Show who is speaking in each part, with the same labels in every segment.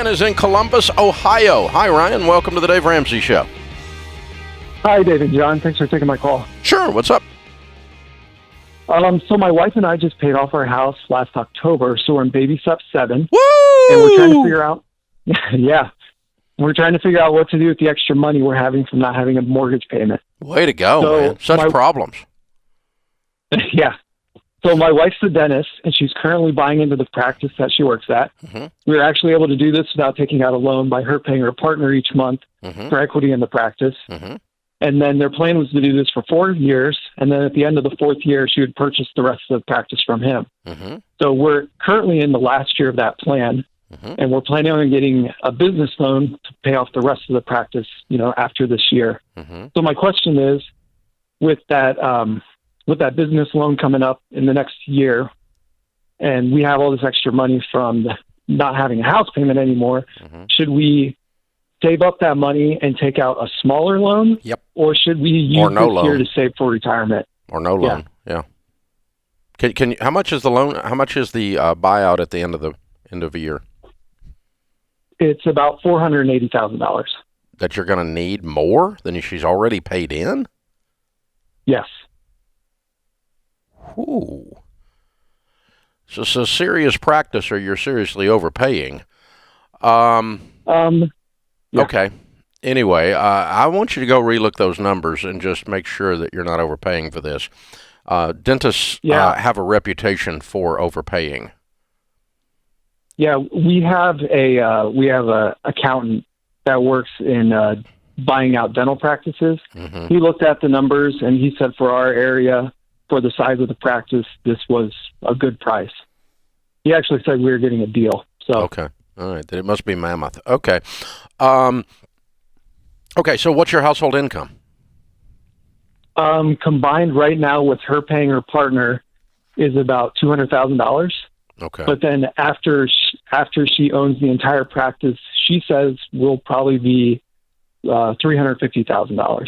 Speaker 1: Ryan is in Columbus, Ohio. Hi, Ryan. Welcome to the Dave Ramsey Show.
Speaker 2: Hi, Dave and John. Thanks for taking my call.
Speaker 1: Sure. What's up?
Speaker 2: So my wife and I just paid off our house last October, so we're in baby step 7.
Speaker 1: Woo!
Speaker 2: And we're trying to figure out, yeah, we're trying to figure out what to do with the extra money we're having from not having a mortgage payment.
Speaker 1: Way to go, man. Such problems.
Speaker 2: Yeah. So my wife's a dentist, and she's currently buying into the practice that she works at.
Speaker 1: Mm-hmm.
Speaker 2: We were actually able to do this without taking out a loan by her paying her partner each month for equity in the practice.
Speaker 1: Mm-hmm.
Speaker 2: And then their plan was to do this for 4 years, and then at the end of the 4th year, she would purchase the rest of the practice from him.
Speaker 1: Mm-hmm.
Speaker 2: So we're currently in the last year of that plan, and we're planning on getting a business loan to pay off the rest of the practice, after this year.
Speaker 1: Mm-hmm.
Speaker 2: So my question is, with that business loan coming up in the next year, and we have all this extra money from not having a house payment anymore, should we save up that money and take out a smaller loan?
Speaker 1: Yep.
Speaker 2: Or should we use this year to save for retirement?
Speaker 1: Or no loan, yeah. Can you, how much is the loan? How much is the buyout at the end of the year?
Speaker 2: It's about $480,000.
Speaker 1: That you're going to need more than she's already paid in?
Speaker 2: Yes.
Speaker 1: Ooh. So it's a serious practice, or you're seriously overpaying.
Speaker 2: Yeah.
Speaker 1: Okay. Anyway, I want you to go relook those numbers and just make sure that you're not overpaying for this. Dentists have a reputation for overpaying.
Speaker 2: Yeah, we have a accountant that works in buying out dental practices.
Speaker 1: Mm-hmm.
Speaker 2: He looked at the numbers and he said for our area, for the size of the practice, this was a good price. He actually said we were getting a deal. So
Speaker 1: okay, all right, then it must be Mammoth. Okay, okay. So what's your household income?
Speaker 2: Combined right now with her paying her partner is about $200,000.
Speaker 1: Okay.
Speaker 2: But then after she owns the entire practice, she says will probably be $350,000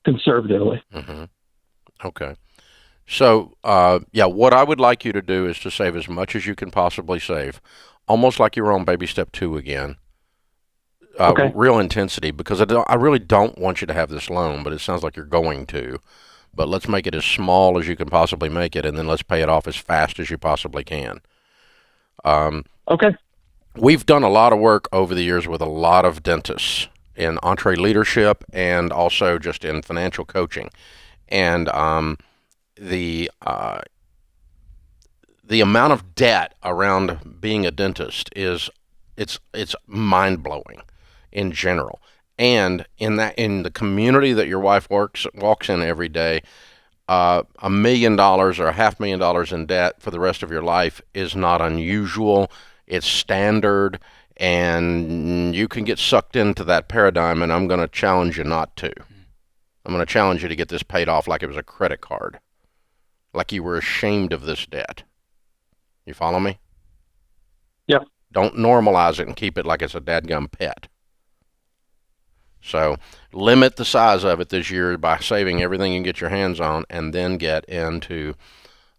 Speaker 2: conservatively.
Speaker 1: Mm-hmm. Okay. So, what I would like you to do is to save as much as you can possibly save, almost like you're on baby step 2 again.
Speaker 2: Okay.
Speaker 1: Real intensity, because I really don't want you to have this loan, but it sounds like you're going to. But let's make it as small as you can possibly make it, and then let's pay it off as fast as you possibly can.
Speaker 2: Okay.
Speaker 1: We've done a lot of work over the years with a lot of dentists in entree leadership and also just in financial coaching. And the amount of debt around being a dentist is it's mind-blowing in general. And in the community that your wife walks in every day, $1 million or $500,000 in debt for the rest of your life is not unusual. It's standard, and you can get sucked into that paradigm, and I'm going to challenge you not to. I'm going to challenge you to get this paid off like it was a credit card, like you were ashamed of this debt. You follow me?
Speaker 2: Yep.
Speaker 1: Don't normalize it and keep it like it's a dadgum pet. So limit the size of it this year by saving everything you can get your hands on, and then get into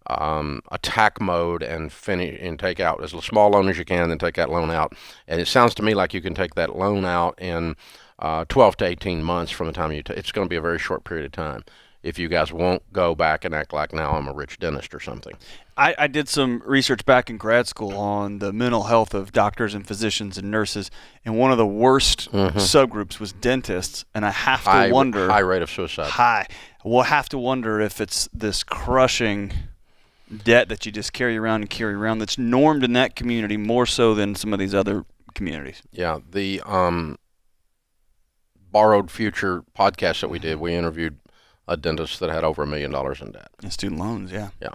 Speaker 1: attack mode and finish and take out as small loan as you can, then take that loan out. And it sounds to me like you can take that loan out in 12 to 18 months from the time it's going to be a very short period of time. If you guys won't go back and act like now I'm a rich dentist or something.
Speaker 3: I did some research back in grad school on the mental health of doctors and physicians and nurses, and one of the worst subgroups was dentists, and I have to wonder...
Speaker 1: High rate of suicide.
Speaker 3: High. We'll have to wonder if it's this crushing debt that you just carry around that's normed in that community more so than some of these other communities.
Speaker 1: Yeah, the Borrowed Future podcast that we did, we interviewed a dentist that had over $1 million in debt.
Speaker 3: And student loans, yeah.
Speaker 1: Yeah.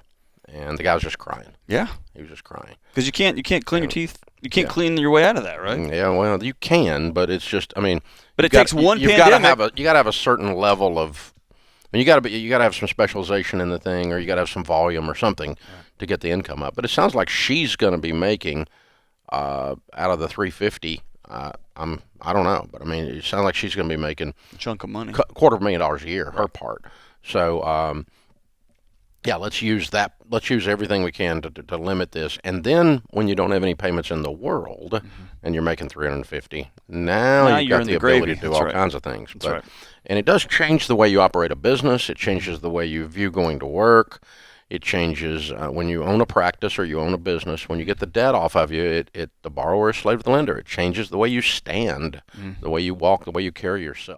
Speaker 1: And the guy was just crying.
Speaker 3: Yeah.
Speaker 1: He was just crying.
Speaker 3: Because you can't clean your teeth. You can't clean your way out of that, right?
Speaker 1: Yeah, well, you can, but it's just, I mean...
Speaker 3: But it takes one pandemic.
Speaker 1: You got to have a certain level of... I mean, you got to have some specialization in the thing, or you got to have some volume or something to get the income up. But it sounds like she's going to be making, out of the $350, I don't know, but I mean, it sounds like she's going to be making
Speaker 3: a chunk of money,
Speaker 1: $250,000 a year, her part. So, yeah, let's use that. Let's use everything we can to limit this. And then when you don't have any payments in the world and you're making 350, now you've
Speaker 3: you're
Speaker 1: got
Speaker 3: in
Speaker 1: the
Speaker 3: the
Speaker 1: ability
Speaker 3: gravy.
Speaker 1: to do
Speaker 3: That's
Speaker 1: all
Speaker 3: right.
Speaker 1: kinds of things.
Speaker 3: That's right.
Speaker 1: And it does change the way you operate a business. It changes the way you view going to work. It changes when you own a practice or you own a business. When you get the debt off of you, the borrower is slave to the lender. It changes the way you stand, the way you walk, the way you carry yourself.